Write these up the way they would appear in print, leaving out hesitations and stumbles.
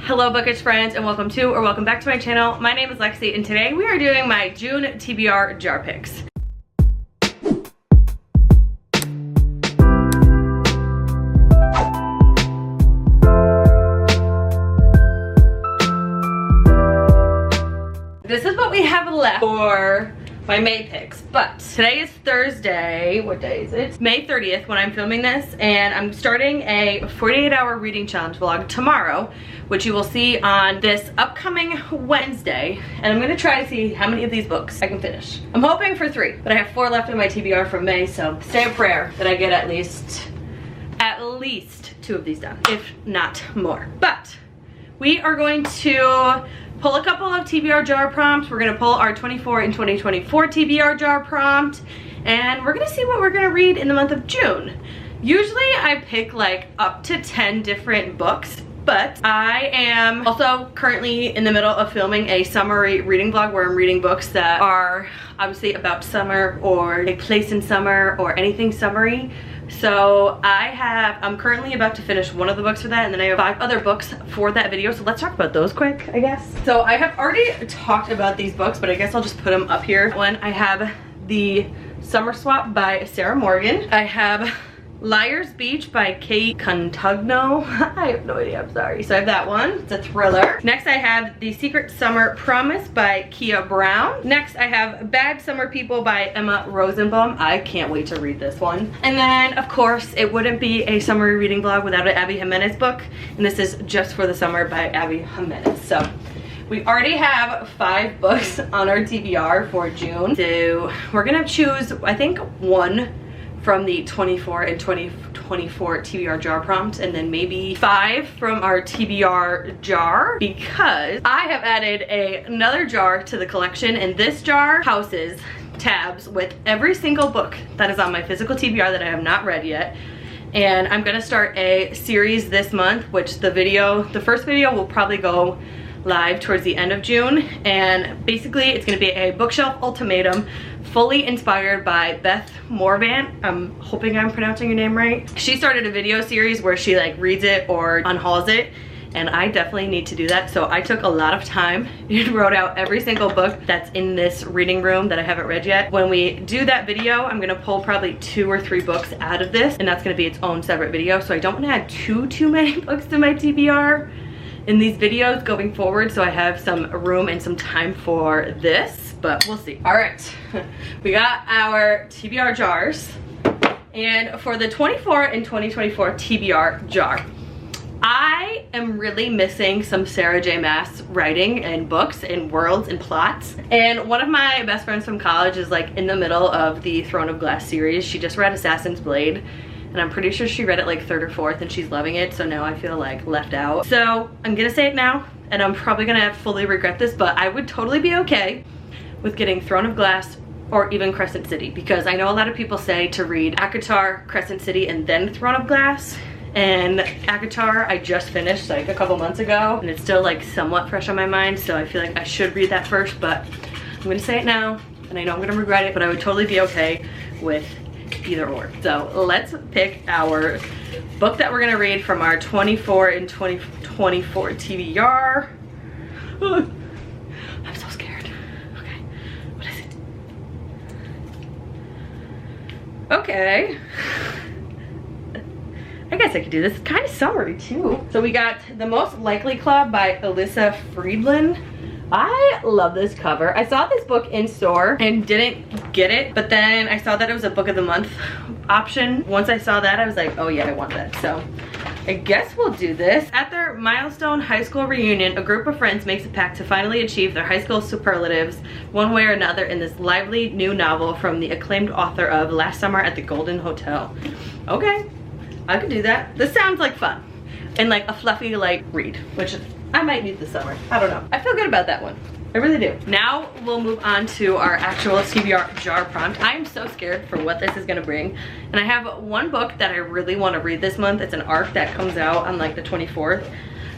Hello bookish friends, and welcome to or welcome back to my channel. My name is Lexi, and today we are doing my June TBR jar picks. This is what we have left for my May picks, but today is Thursday. What day is it? It's May 30th when I'm filming this, and I'm starting a 48-hour reading challenge vlog tomorrow, which you will see on this upcoming Wednesday, and I'm gonna try to see how many of these books I can finish. I'm hoping for 3, but I have 4 left in my TBR from May, so say a prayer that I get at least 2 of these done, if not more. But we are going to pull a couple of TBR jar prompts. We're gonna pull our 24 and 2024 TBR jar prompt, and we're gonna see what we're gonna read in the month of June. Usually I pick like up to 10 different books, but I am also currently in the middle of filming a summary reading vlog where I'm reading books that are obviously about summer or a place in summer or anything summery. So I'm currently about to finish one of the books for that, and then I have 5 other books for that video, so let's talk about those quick, I guess. So I have already talked about these books, but I guess I'll just put them up here. One, I have the Summer Swap by Sarah Morgan. I have Liar's Beach by Kate Contugno. I have no idea, I'm sorry. So I have that one, it's a thriller. Next I have The Secret Summer Promise by Kia Brown. Next I have Bad Summer People by Emma Rosenbaum. I can't wait to read this one. And then of course it wouldn't be a summary reading vlog without an Abby Jimenez book, and this is Just for the Summer by Abby Jimenez. So we already have 5 books on our TBR for June, so we're gonna choose, I think, 1 from the 24 and 2024 TBR jar prompt, and then maybe 5 from our TBR jar, because I have added another jar to the collection, and this jar houses tabs with every single book that is on my physical TBR that I have not read yet. And I'm gonna start a series this month, which the first video will probably go live towards the end of June, and basically it's gonna be a bookshelf ultimatum fully inspired by Beth Morvan. I'm hoping I'm pronouncing your name right. She started a video series where she like reads it or unhauls it, and I definitely need to do that. So I took a lot of time and wrote out every single book that's in this reading room that I haven't read yet. When we do that video, I'm gonna pull probably 2 or 3 books out of this, and that's gonna be its own separate video, so I don't wanna add too many books to my TBR in these videos going forward, so I have some room and some time for this, but we'll see. All right, we got our TBR jars, and for the 24 and 2024 TBR jar, I am really missing some Sarah J. Maas writing and books and worlds and plots. And one of my best friends from college is like in the middle of the Throne of Glass series. She just read Assassin's Blade, and I'm pretty sure she read it like 3rd or 4th, and she's loving it, so now I feel like left out. So I'm gonna say it now, and I'm probably gonna fully regret this, but I would totally be okay with getting Throne of Glass or even Crescent City, because I know a lot of people say to read ACOTAR, Crescent City, and then Throne of Glass. And ACOTAR I just finished like a couple months ago, and it's still like somewhat fresh on my mind, so I feel like I should read that first, but I'm gonna say it now, and I know I'm gonna regret it, but I would totally be okay with either or. So let's pick our book that we're gonna read from our 24 and 2024 TBR. I'm so scared. Okay, what is it? Okay. I guess I could do this. It's kind of summery too. So we got The Most Likely Club by Alyssa Friedland. I love this cover. I saw this book in store and didn't get it, but then I saw that it was a book of the month option. Once I saw that, I was like, oh yeah, I want that. So I guess we'll do this. At their milestone high school reunion, a group of friends makes a pact to finally achieve their high school superlatives one way or another in this lively new novel from the acclaimed author of Last Summer at the Golden Hotel. Okay, I could do that. This sounds like fun and like a fluffy like read, which I might need this summer. I don't know. I feel good about that one. I really do. Now we'll move on to our actual TBR jar prompt. I am so scared for what this is gonna bring. And I have one book that I really wanna read this month. It's an arc that comes out on like the 24th.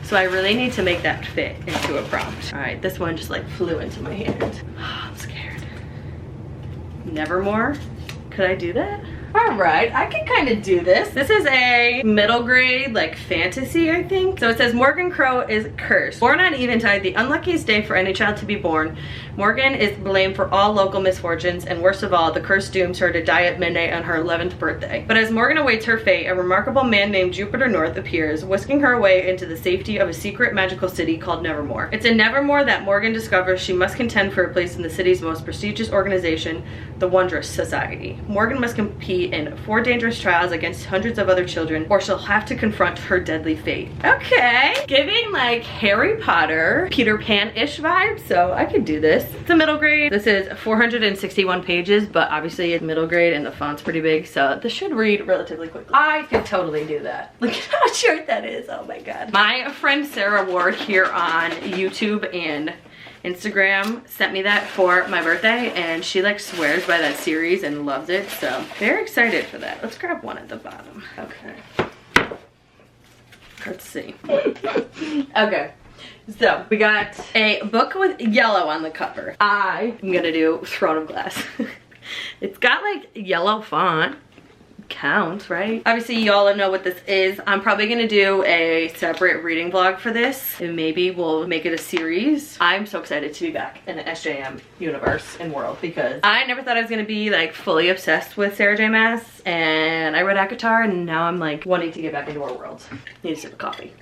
So I really need to make that fit into a prompt. All right, this one just like flew into my hand. I'm scared. Nevermore? Could I do that? All right, I can kind of do this. This is a middle grade, like fantasy, I think. So it says Morgan Crow is cursed. Born on Eventide, the unluckiest day for any child to be born, Morgan is blamed for all local misfortunes, and worst of all, the curse dooms her to die at midnight on her 11th birthday. But as Morgan awaits her fate, a remarkable man named Jupiter North appears, whisking her away into the safety of a secret magical city called Nevermore. It's in Nevermore that Morgan discovers she must contend for a place in the city's most prestigious organization, the Wondrous Society. Morgan must compete in 4 dangerous trials against hundreds of other children, or she'll have to confront her deadly fate. Okay, giving like Harry Potter, Peter Pan-ish vibes, so I could do this. It's a middle grade. This is 461 pages, but obviously it's middle grade and the font's pretty big, so this should read relatively quickly. I could totally do that. Look at how short that is, oh my god. My friend Sarah Ward here on YouTube and Instagram sent me that for my birthday, and she like swears by that series and loves it, so very excited for that. Let's grab one at the bottom. Okay, let's see. Okay, so we got a book with yellow on the cover. I am gonna do Throne of Glass. It's got like yellow font. Counts, right? Obviously y'all know what this is. I'm probably gonna do a separate reading vlog for this, and maybe we'll make it a series. I'm so excited to be back in the SJM universe and world, because I never thought I was gonna be like fully obsessed with Sarah J Maas, and I read ACOTAR, and now I'm like wanting to get back into our world. Need a sip of coffee.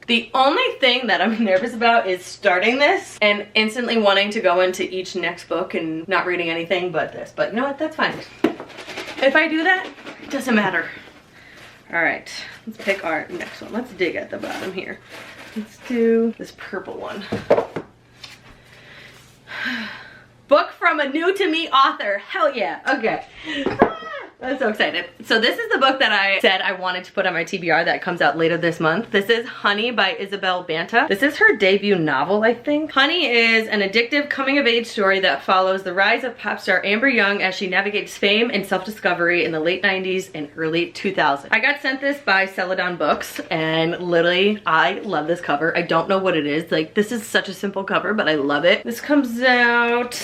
The only thing that I'm nervous about is starting this and instantly wanting to go into each next book and not reading anything but this. But you know what, that's fine. If I do that, it doesn't matter. All right, let's pick our next one. Let's dig at the bottom here. Let's do this purple one. Book from a new to me author. Hell yeah, okay. I'm so excited. So this is the book that I said I wanted to put on my TBR that comes out later this month. This is Honey by Isabel Banta. This is her debut novel, I think. Honey is an addictive coming-of-age story that follows the rise of pop star Amber Young as she navigates fame and self-discovery in the late 90s and early 2000s. I got sent this by Celadon Books, and literally, I love this cover. I don't know what it is. Like, this is such a simple cover, but I love it. This comes out,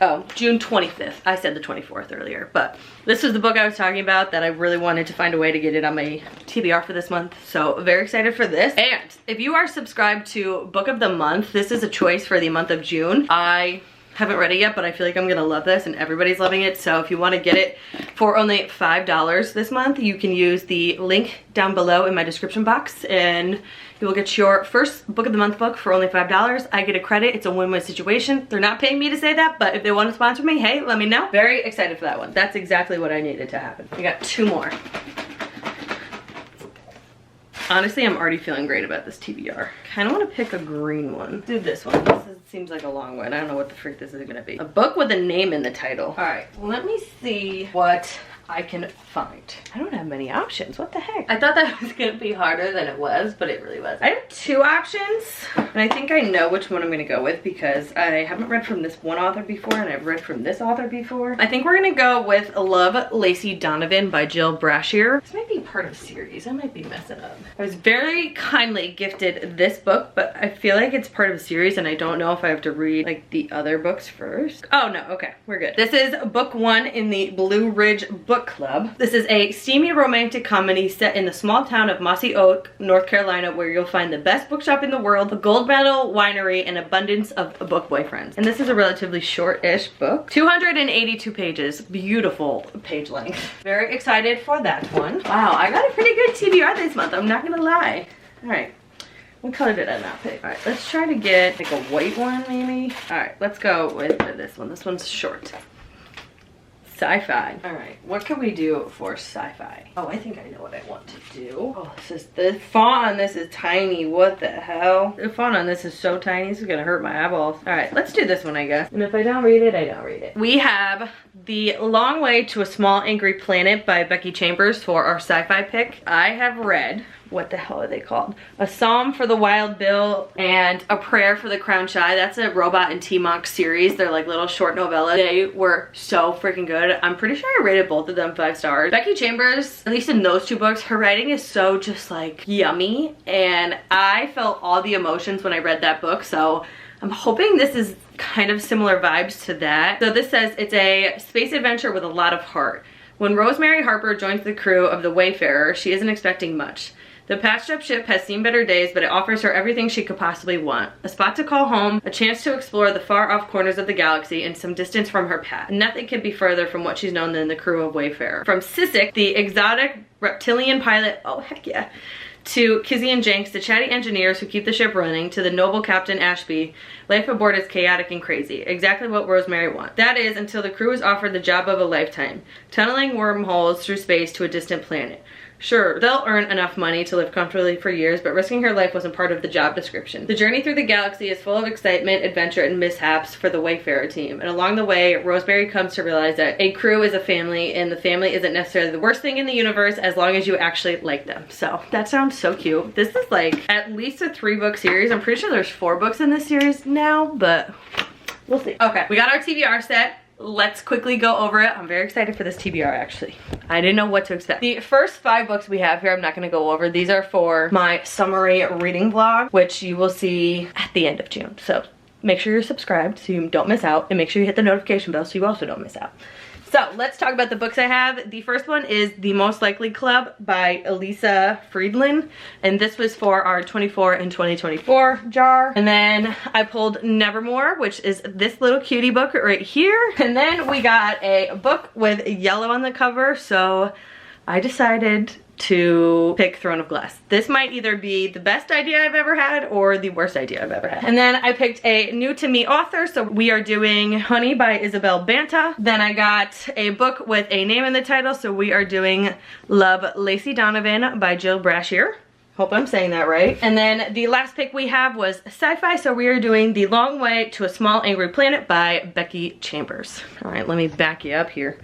oh, June 25th. I said the 24th earlier, but this was the book I was talking about that I really wanted to find a way to get it on my TBR for this month. So very excited for this. And if you are subscribed to Book of the Month, this is a choice for the month of June. I haven't read it yet, but I feel like I'm gonna love this and everybody's loving it. So if you want to get it for only $5 this month, you can use the link down below in my description box, and you will get your first Book of the Month book for only $5. I get a credit. It's a win-win situation. They're not paying me to say that, but if they want to sponsor me, hey, let me know. Very excited for that one. That's exactly what I needed to happen. We got 2 more. Honestly, I'm already feeling great about this TBR. Kind of want to pick a green one. Do this one. Seems like a long one. I don't know what the freak this is gonna be. A book with a name in the title. All right, let me see what I can find. I don't have many options. What the heck? I thought that was gonna be harder than it was, but it really was. I have 2 options, and I think I know which one I'm gonna go with because I haven't read from this one author before, and I've read from this author before. I think we're gonna go with Love, Lacey Donovan by Jill Brashear. This might be part of a series. I might be messing up. I was very kindly gifted this book, but I feel like it's part of a series, and I don't know if I have to read like the other books first. Oh no, okay, we're good. This is book 1 in the Blue Ridge Book Club. This is a steamy romantic comedy set in the small town of Mossy Oak, North Carolina, where you'll find the best bookshop in the world, a gold medal winery, and abundance of book boyfriends. And this is a relatively short-ish book. 282 pages. Beautiful page length. Very excited for that one. Wow, I got a pretty good TBR this month, I'm not gonna lie. All right. What color did I not pick? All right, let's try to get like a white one maybe. All right, let's go with this one. This one's short. Sci-fi. All right, what can we do for sci-fi? Oh, I think I know what I want to do. Oh, the font on this is tiny. What the hell? The font on this is so tiny, this is gonna hurt my eyeballs. All right, let's do this one, I guess. And if I don't read it, I don't read it. We have The Long Way to a Small Angry Planet by Becky Chambers for our sci-fi pick. I have read, what the hell are they called? A Psalm for the Wild Bill and A Prayer for the Crown Shy. That's a Robot and T-Monk series. They're like little short novellas. They were so freaking good. I'm pretty sure I rated both of them 5 stars. Becky Chambers, at least in those 2 books, her writing is so just like yummy, and I felt all the emotions when I read that book, so I'm hoping this is kind of similar vibes to that. So this says it's a space adventure with a lot of heart. When Rosemary Harper joins the crew of the Wayfarer, she isn't expecting much. The patched up ship has seen better days, but it offers her everything she could possibly want. A spot to call home, a chance to explore the far off corners of the galaxy, and some distance from her past. Nothing could be further from what she's known than the crew of Wayfarer. From Sissik, the exotic reptilian pilot, oh heck yeah, to Kizzy and Jenks, the chatty engineers who keep the ship running, to the noble Captain Ashby, life aboard is chaotic and crazy. Exactly what Rosemary wants. That is, until the crew is offered the job of a lifetime, tunneling wormholes through space to a distant planet. Sure, they'll earn enough money to live comfortably for years, but risking her life wasn't part of the job description. The journey through the galaxy is full of excitement, adventure, and mishaps for the Wayfarer team. And along the way, Rosemary comes to realize that a crew is a family, and the family isn't necessarily the worst thing in the universe as long as you actually like them. So that sounds so cute. This is like at least a 3-book series. I'm pretty sure there's 4 books in this series now, but we'll see. Okay, we got our TBR set. Let's quickly go over it. I'm very excited for this TBR actually. I didn't know what to expect. The first 5 books we have here, I'm not gonna go over. These are for my summary reading vlog, which you will see at the end of June. So make sure you're subscribed so you don't miss out, and make sure you hit the notification bell so you also don't miss out. So let's talk about the books I have. The first one is The Most Likely Club by Elisa Friedland. And this was for our 24 and 2024 jar. And then I pulled Nevermore, which is this little cutie book right here. And then we got a book with yellow on the cover. So I decided to pick Throne of Glass. This might either be the best idea I've ever had or the worst idea I've ever had. And then I picked a new to me author, so we are doing Honey by Isabel Banta. Then I got a book with a name in the title, so we are doing Love Lacey Donovan by Jill Brashear. Hope I'm saying that right. And then the last pick we have was Sci-Fi, so we are doing The Long Way to a Small Angry Planet by Becky Chambers. All right, let me back you up here.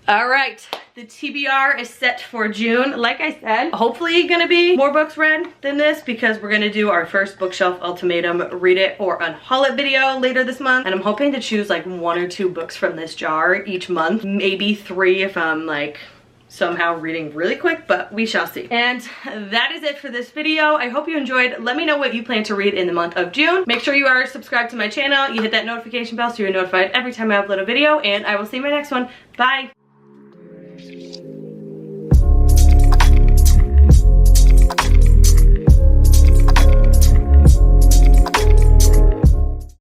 All right, the TBR is set for June. Like I said, hopefully gonna be more books read than this because we're gonna do our first bookshelf ultimatum, read it or unhaul it video later this month. And I'm hoping to choose like 1 or 2 books from this jar each month. Maybe 3 if I'm like somehow reading really quick, but we shall see. And that is it for this video. I hope you enjoyed. Let me know what you plan to read in the month of June. Make sure you are subscribed to my channel. You hit that notification bell so you're notified every time I upload a video, and I will see you in my next one. Bye.